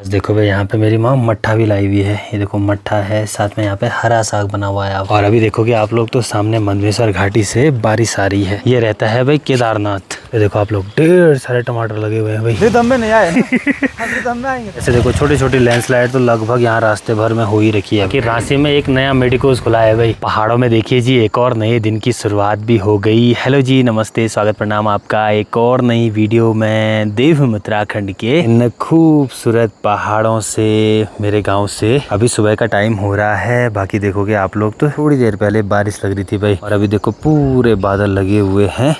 देखो भाई यहाँ पे मेरी माँ मट्ठा भी लाई हुई है। ये देखो मट्ठा है, साथ में यहाँ पे हरा साग बना हुआ है। और अभी देखोगे आप लोग तो सामने मंदवेश्वर घाटी से बारिश आ रही है। ये रहता है भाई केदारनाथ। ये देखो आप लोग ढेर सारे टमाटर लगे हुए हैं भाई। दम में नहीं आए दम में आएंगे। ऐसे देखो छोटी छोटी लैंडस्लाइड तो लगभग यहाँ रास्ते भर में हो ही रखी है कि रांची में एक नया मेडिकोज खुला है भाई पहाड़ों में। देखिए जी एक और नए दिन की शुरुआत भी हो गई। हेलो जी, नमस्ते, स्वागत प्रणाम आपका एक और नई वीडियो में देवभूमि उत्तराखंड के इन खूबसूरत पहाड़ों से, मेरे गांव से। अभी सुबह का टाइम हो रहा है। बाकी देखोगे आप लोग तो थोड़ी देर पहले बारिश लग रही थी भाई, और अभी देखो पूरे बादल लगे हुए हैं।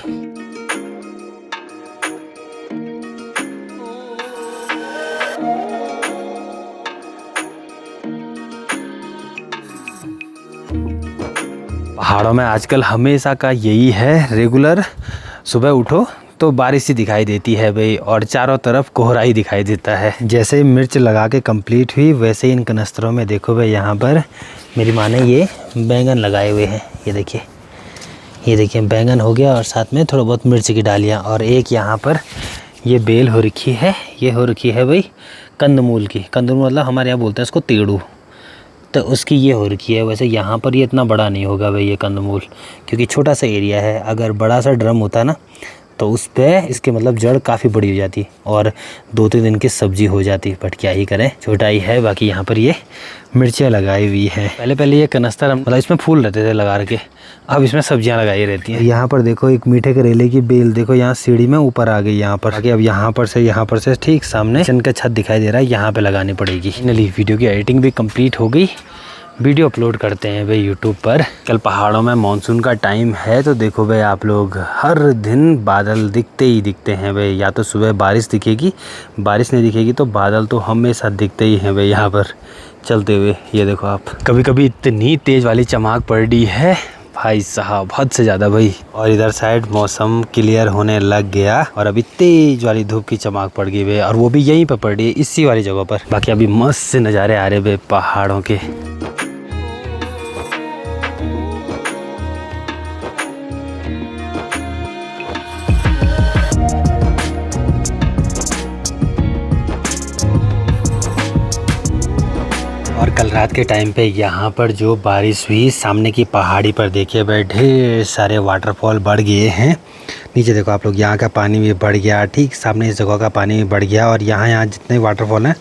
पहाड़ों में आजकल हमेशा का यही है रेगुलर, सुबह उठो तो बारिश ही दिखाई देती है भाई, और चारों तरफ कोहरा ही दिखाई देता है। जैसे मिर्च लगा के कंप्लीट हुई वैसे ही इन कनस्तरों में देखो भाई यहाँ पर मेरी माँ ने ये बैंगन लगाए हुए हैं। ये देखिए बैंगन हो गया, और साथ में थोड़ा बहुत मिर्च की डालियाँ, और एक यहाँ पर ये बेल हो रखी है। ये हो रखी है भाई कंदमूल की। कंदमूल मतलब हमारे यहाँ बोलते हैं इसको तेड़ू, तो उसकी ये हो रखी है। वैसे यहाँ पर ये इतना बड़ा नहीं होगा भाई ये कंदमूल, क्योंकि छोटा सा एरिया है। अगर बड़ा सा ड्रम होता ना तो उस पर इसके मतलब जड़ काफ़ी बड़ी हो जाती और 2-3 दिन की सब्जी हो जाती। बट क्या ही करें, छोटा ही है। बाकी यहाँ पर ये मिर्चियाँ लगाई हुई हैं। पहले ये कनस्तर मतलब इसमें फूल रहते थे लगा के, अब इसमें सब्जियाँ लगाई रहती हैं। यहाँ पर देखो एक मीठे करेले की बेल देखो यहाँ सीढ़ी में ऊपर आ गई यहाँ पर। आगे अब यहाँ पर से ठीक सामने किचन का छत दिखाई दे रहा है, यहाँ पे लगानी पड़ेगी। फाइनली वीडियो की एडिटिंग भी कंप्लीट हो गई। वीडियो अपलोड करते हैं भाई यूट्यूब पर। कल पहाड़ों में मानसून का टाइम है, तो देखो भाई आप लोग हर दिन बादल दिखते ही दिखते हैं भाई। या तो सुबह बारिश दिखेगी, बारिश नहीं दिखेगी तो बादल तो हमेशा दिखते ही हैं भाई यहाँ पर चलते हुए। ये देखो आप, कभी कभी इतनी तेज़ वाली चमक पड़ रही है भाई साहब, हद से ज़्यादा भाई। और इधर साइड मौसम क्लियर होने लग गया, और अभी तेज वाली धूप की चमक पड़ गई भाई, और वो भी यहीं पर पड़ रही है, इसी वाली जगह पर। बाकी अभी मस्त से नज़ारे आ रहे भाई पहाड़ों के। और कल रात के टाइम पे यहाँ पर जो बारिश हुई, सामने की पहाड़ी पर देखिए भाई ढेर सारे वाटरफॉल बढ़ गए हैं। नीचे देखो आप लोग, यहाँ का पानी भी बढ़ गया, ठीक सामने इस जगह का पानी भी बढ़ गया, और यहाँ जितने वाटरफॉल हैं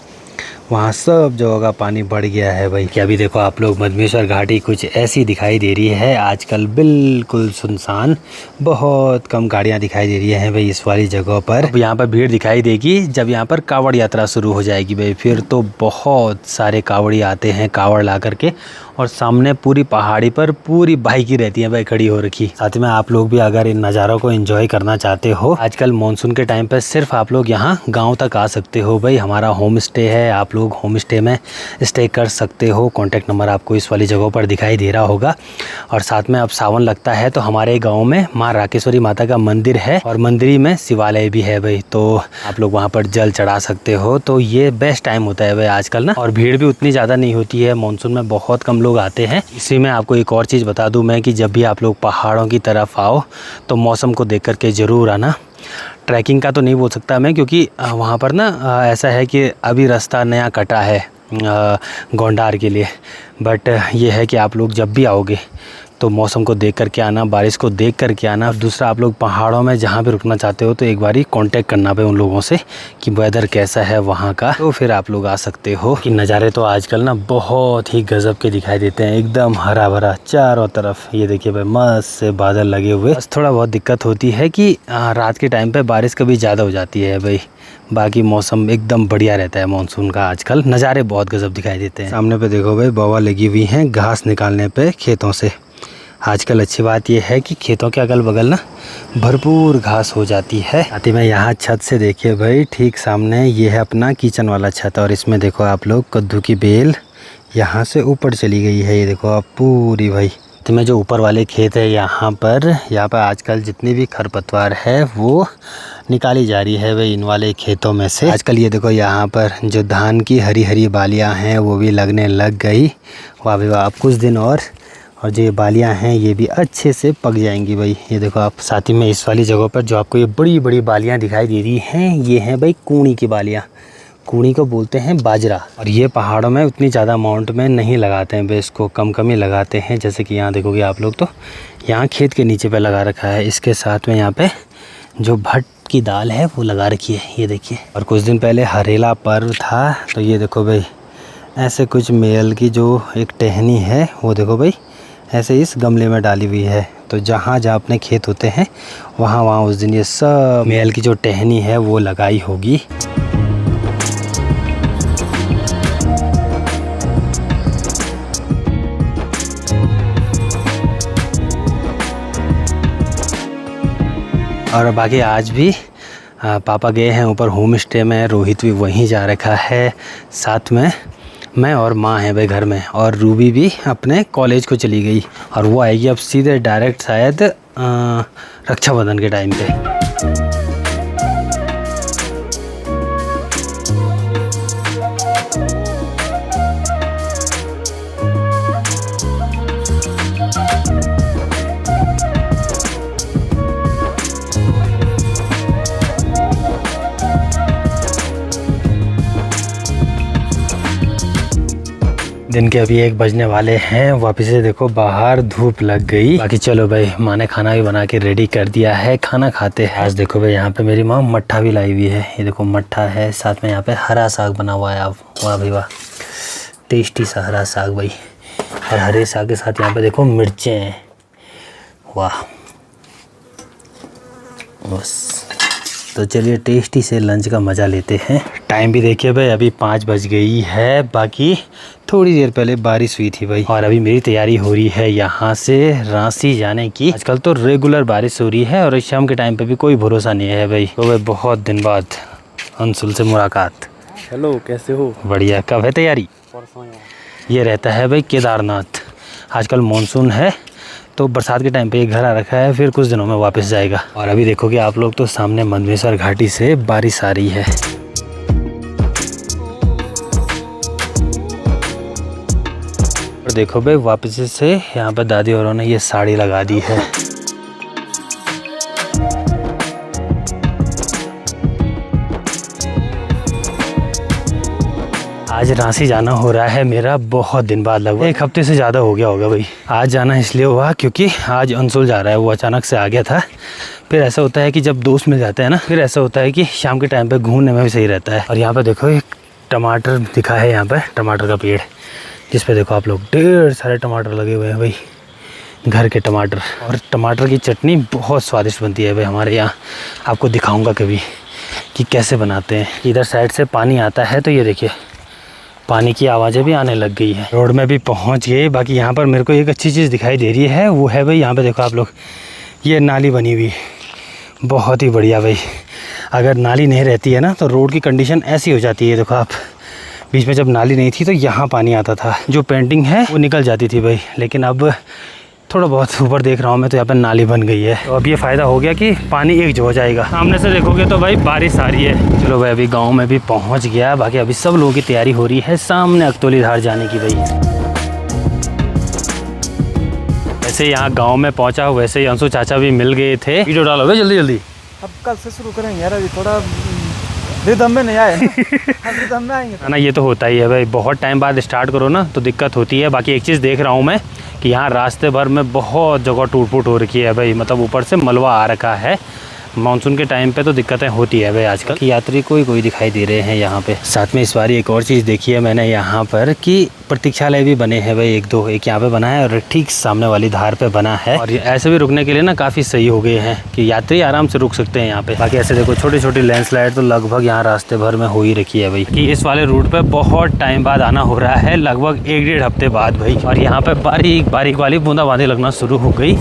वहाँ सब जगह का पानी बढ़ गया है भाई। कि अभी देखो आप लोग मंदवेश्वर घाटी कुछ ऐसी दिखाई दे रही है आजकल, बिल्कुल सुनसान। बहुत कम गाड़ियाँ दिखाई दे रही हैं भाई इस वाली जगह पर। अब यहाँ पर भीड़ दिखाई देगी जब यहाँ पर कावड़ यात्रा शुरू हो जाएगी भाई। फिर तो बहुत सारे कावड़ी आते हैं कावड़ ला करके, और सामने पूरी पहाड़ी पर पूरी बाइक ही रहती है भाई खड़ी हो रखी। साथ में आप लोग भी अगर इन नज़ारों को एंजॉय करना चाहते हो, आजकल मानसून के टाइम पर सिर्फ आप लोग यहाँ गांव तक आ सकते हो भाई। हमारा होम स्टे है, आप लोग होम स्टे में स्टे कर सकते हो। कॉन्टैक्ट नंबर आपको इस वाली जगहों पर दिखाई दे रहा होगा। और साथ में अब सावन लगता है तो हमारे गाँव में माँ राकेश्वरी माता का मंदिर है, और मंदिर में शिवालय भी है भाई, तो आप लोग वहाँ पर जल चढ़ा सकते हो। तो ये बेस्ट टाइम होता है भाई आजकल ना, और भीड़ भी उतनी ज़्यादा नहीं होती है। मानसून में बहुत कम लोग आते हैं। इसी में आपको एक और चीज़ बता दूं मैं कि जब भी आप लोग पहाड़ों की तरफ आओ तो मौसम को देख कर के ज़रूर आना। ट्रैकिंग का तो नहीं बोल सकता मैं, क्योंकि वहाँ पर ना ऐसा है कि अभी रास्ता नया कटा है गोंडार के लिए। बट ये है कि आप लोग जब भी आओगे तो मौसम को देख कर के आना, बारिश को देख कर के आना। दूसरा, आप लोग पहाड़ों में जहाँ भी रुकना चाहते हो तो एक बारी कांटेक्ट करना पे उन लोगों से कि वेदर कैसा है वहाँ का, तो फिर आप लोग आ सकते हो। कि नज़ारे तो आजकल ना बहुत ही गजब के दिखाई देते हैं, एकदम हरा भरा चारों तरफ। ये देखिए भाई मस्त से बादल लगे हुए। बस थोड़ा बहुत दिक्कत होती है कि रात के टाइम पर बारिश कभी ज़्यादा हो जाती है भाई। बाकी मौसम एकदम बढ़िया रहता है मानसून का। आजकल नज़ारे बहुत गजब दिखाई देते हैं। सामने पे देखो भाई बवा लगी हुई हैं घास निकालने पे खेतों से। आजकल अच्छी बात यह है कि खेतों के अगल बगल ना भरपूर घास हो जाती है। साथ में यहाँ छत से देखिए भाई ठीक सामने ये है अपना किचन वाला छत, और इसमें देखो आप लोग कद्दू की बेल यहाँ से ऊपर चली गई है। ये देखो आप पूरी भाई। तो में जो ऊपर वाले खेत है यहाँ पर आजकल जितनी भी खरपतवार है वो निकाली जा रही है भाई इन वाले खेतों में से। आजकल ये देखो यहाँ पर जो धान की हरी हरी बालियाँ हैं वो भी लगने लग गई। वाह भाई वाह, अब कुछ दिन और जो ये बालियाँ हैं ये भी अच्छे से पक जाएंगी भाई। ये देखो आप, साथ ही में इस वाली जगह पर जो आपको ये बड़ी बड़ी बालियाँ दिखाई दे रही हैं ये हैं भाई कूणी की बालियाँ। कूड़ी को बोलते हैं बाजरा। और ये पहाड़ों में उतनी ज़्यादा अमाउंट में नहीं लगाते हैं, बेस को कम कम ही लगाते हैं। जैसे कि यहाँ देखोगे आप लोग तो यहाँ खेत के नीचे पे लगा रखा है। इसके साथ में यहाँ पे जो भट्ट की दाल है वो लगा रखी है, ये देखिए। और कुछ दिन पहले हरेला पर्व था, तो ये देखो भाई ऐसे कुछ मेल की जो एक टहनी है वो देखो भाई ऐसे इस गमले में डाली हुई है। तो जहाँ जहाँ अपने खेत होते हैं वहाँ वहाँ उस दिन ये सब मेल की जो टहनी है वो लगाई होगी। और बाकी आज भी पापा गए हैं ऊपर होम स्टे में, रोहित भी वहीं जा रखा है। साथ में मैं और माँ हैं भाई घर में, और रूबी भी अपने कॉलेज को चली गई और वो आएगी अब सीधे डायरेक्ट शायद रक्षाबंधन के टाइम पे। दिन के अभी 1 बजने वाले हैं। वापस से देखो बाहर धूप लग गई। बाकी चलो भाई, माँ ने खाना भी बना के रेडी कर दिया है, खाना खाते हैं। आज देखो भाई यहाँ पे मेरी माँ मट्ठा भी लाई हुई है, ये देखो मट्ठा है। साथ में यहाँ पे हरा साग बना हुआ है। अब वाह भाई वाह, टेस्टी सा हरा साग भाई। और हरे साग के साथ यहाँ पे देखो मिर्चें हैं, वाह बस। तो चलिए टेस्टी से लंच का मज़ा लेते हैं। टाइम भी देखिए भाई, अभी 5 बज गई है। बाकी थोड़ी देर पहले बारिश हुई थी भाई। और अभी मेरी तैयारी हो रही है यहाँ से रांची जाने की। आजकल तो रेगुलर बारिश हो रही है और शाम के टाइम पे भी कोई भरोसा नहीं है भाई। तो भाई बहुत दिन बाद अंशुल से मुलाकात। हेलो, कैसे हो? बढ़िया। कब है तैयारी? ये रहता है भाई केदारनाथ। आजकल मानसून है तो बरसात के टाइम पे ये घर आ रखा है, फिर कुछ दिनों में वापस जाएगा। और अभी देखोगे आप लोग तो सामने मंदमेश्वर घाटी से बारिश आ रही है। और देखो भाई वापस से यहाँ पे दादी औरों ने ये साड़ी लगा दी है। आज रांची जाना हो रहा है मेरा बहुत दिन बाद, लगभग 1 हफ्ते से ज़्यादा हो गया होगा भाई। आज जाना इसलिए हुआ क्योंकि आज अंशुल जा रहा है, वो अचानक से आ गया था। फिर ऐसा होता है कि जब दोस्त मिल जाते हैं ना, फिर ऐसा होता है कि शाम के टाइम पे घूमने में भी सही रहता है। और यहाँ पे देखो एक टमाटर दिखा है, यहाँ पे टमाटर का पेड़, जिस पे देखो आप लोग ढेर सारे टमाटर लगे हुए हैं भाई, घर के टमाटर। और टमाटर की चटनी बहुत स्वादिष्ट बनती है भाई हमारे यहाँ। आपको दिखाऊँगा कभी कि कैसे बनाते हैं। इधर साइड से पानी आता है, तो ये देखिए पानी की आवाज़ें भी आने लग गई है। रोड में भी पहुंच गए। बाकी यहाँ पर मेरे को एक अच्छी चीज़ दिखाई दे रही है, वो है भाई यहाँ पे देखो आप लोग, ये नाली बनी हुई, बहुत ही बढ़िया भाई। अगर नाली नहीं रहती है ना तो रोड की कंडीशन ऐसी हो जाती है। देखो आप, बीच में जब नाली नहीं थी तो यहाँ पानी आता था, जो पेंटिंग है वो निकल जाती थी भाई। लेकिन अब थोड़ा बहुत ऊपर देख रहा हूँ मैं, तो यहाँ पर नाली बन गई है। तो अब ये फ़ायदा हो गया कि पानी एक जो हो जाएगा। सामने से देखोगे तो भाई बारिश आ रही है। चलो भाई अभी गांव में भी पहुँच गया। बाकी अभी सब लोगों की तैयारी हो रही है सामने अकतौली धार जाने की भाई। ऐसे यहाँ गांव में पहुँचा, वैसे ही अंशु चाचा भी मिल गए थे। वीडियो डालो भाई जल्दी जल्दी। अब कल से शुरू करेंगे यार, अभी थोड़ा रिदम में नहीं आए। अब रिदम में आएंगे ना, ये तो होता ही है भाई, बहुत टाइम बाद स्टार्ट करो ना तो दिक्कत होती है। बाकी एक चीज़ देख रहा हूँ मैं कि यहाँ रास्ते भर में बहुत जगह टूट फूट हो रखी है भाई, मतलब ऊपर से मलबा आ रखा है। मानसून के टाइम पे तो दिक्कतें होती है भाई। आजकल कि यात्री कोई दिखाई दे रहे हैं यहाँ पे। साथ में इस बार एक और चीज़ देखी है मैंने यहाँ पर कि प्रतीक्षालय भी बने हैं भाई, 1-2। एक यहाँ पे बना है और ठीक सामने वाली धार पे बना है। और ऐसे भी रुकने के लिए ना काफ़ी सही हो गए हैं कि यात्री आराम से रुक सकते हैं यहाँ पे। बाकी ऐसे देखो छोटी छोटी लैंडस्लाइड तो लगभग यहाँ रास्ते भर में हो ही रखी है भाई। कि इस वाले रूट पे बहुत टाइम बाद आना हो रहा है, लगभग 1-1.5 हफ्ते बाद भाई। और यहाँ पे बारीक बारीक वाली बूंदाबांदी लगना शुरू हो गई।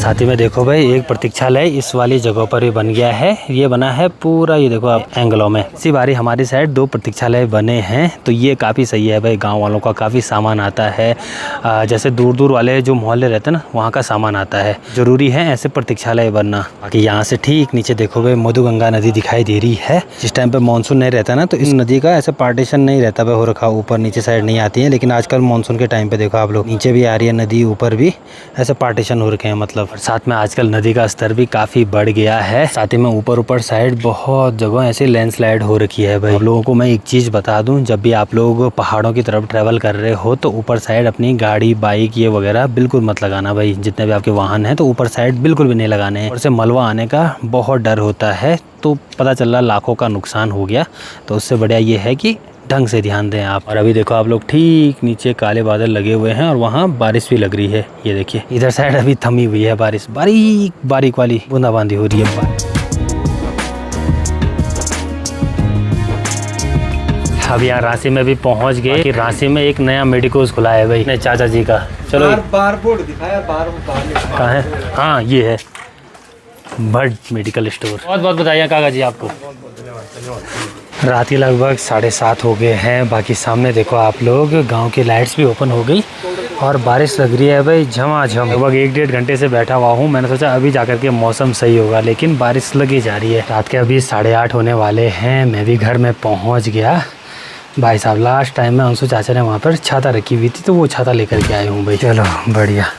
साथ ही में देखो भाई एक प्रतीक्षालय इस वाली जगह पर भी बन गया है। ये बना है पूरा, ये देखो आप एंगलों में। इसी बारी हमारी साइड 2 प्रतीक्षालय बने हैं, तो ये काफ़ी सही है भाई। गाँव वालों का काफ़ी सामान आता है, जैसे दूर दूर वाले जो मोहल्ले रहते हैं ना, वहाँ का सामान आता है। ज़रूरी है ऐसे प्रतीक्षालय बनना। बाकी यहाँ से ठीक नीचे देखो भाई मधुगंगा नदी दिखाई दे रही है। जिस टाइम पे मानसून नहीं रहता ना, तो इस नदी का ऐसे पार्टीशन नहीं रहता भाई हो रखा, ऊपर नीचे साइड नहीं आती है। लेकिन आजकल मानसून के टाइम पे देखो आप लोग, नीचे भी आ रही है नदी, ऊपर भी ऐसे पार्टीशन हो रखे हैं मतलब। साथ में आजकल नदी का स्तर भी काफ़ी बढ़ गया है। साथ ही में ऊपर साइड बहुत जगह ऐसे लैंडस्लाइड हो रखी है भाई। आप लोगों को मैं एक चीज़ बता दूं, जब भी आप लोग पहाड़ों की तरफ ट्रैवल कर रहे हो तो ऊपर साइड अपनी गाड़ी, बाइक ये वगैरह बिल्कुल मत लगाना भाई। जितने भी आपके वाहन हैं तो ऊपर साइड बिल्कुल भी नहीं लगाने हैं। ऊपर से मलबा आने का बहुत डर होता है, तो पता चल रहा लाखों का नुकसान हो गया। तो उससे बढ़िया ये है कि ढंग से ध्यान दें आप। और अभी देखो आप लोग ठीक नीचे काले बादल लगे हुए हैं और वहाँ बारिश भी लग रही है। ये देखिए इधर साइड अभी थमी हुई है बारिश, बारीक बारीक वाली बूंदाबांदी हो रही है। अब यहाँ रांची में भी पहुँच गए कि रांची में एक नया मेडिकोज खुला है भाई, नहीं चाचा जी का। चलो बार बोर्ड दिखाया, बार कहाँ है? हाँ ये है भट्ट मेडिकल स्टोर। बहुत बहुत बताइए काका जी आपको। रात के लगभग 7:30 हो गए हैं। बाकी सामने देखो आप लोग गांव की लाइट्स भी ओपन हो गई और बारिश लग रही है भाई झमाझम। लगभग 1-1.5 घंटे से बैठा हुआ हूँ। मैंने सोचा अभी जाकर के मौसम सही होगा, लेकिन बारिश लगी जा रही है। रात के अभी 8:30 होने वाले हैं। मैं भी घर में पहुँच गया। भाई साहब लास्ट टाइम में अंशु चाचा ने वहाँ पर छाता रखी हुई थी, तो वो छाता लेकर के आए हूँ भाई। चलो बढ़िया।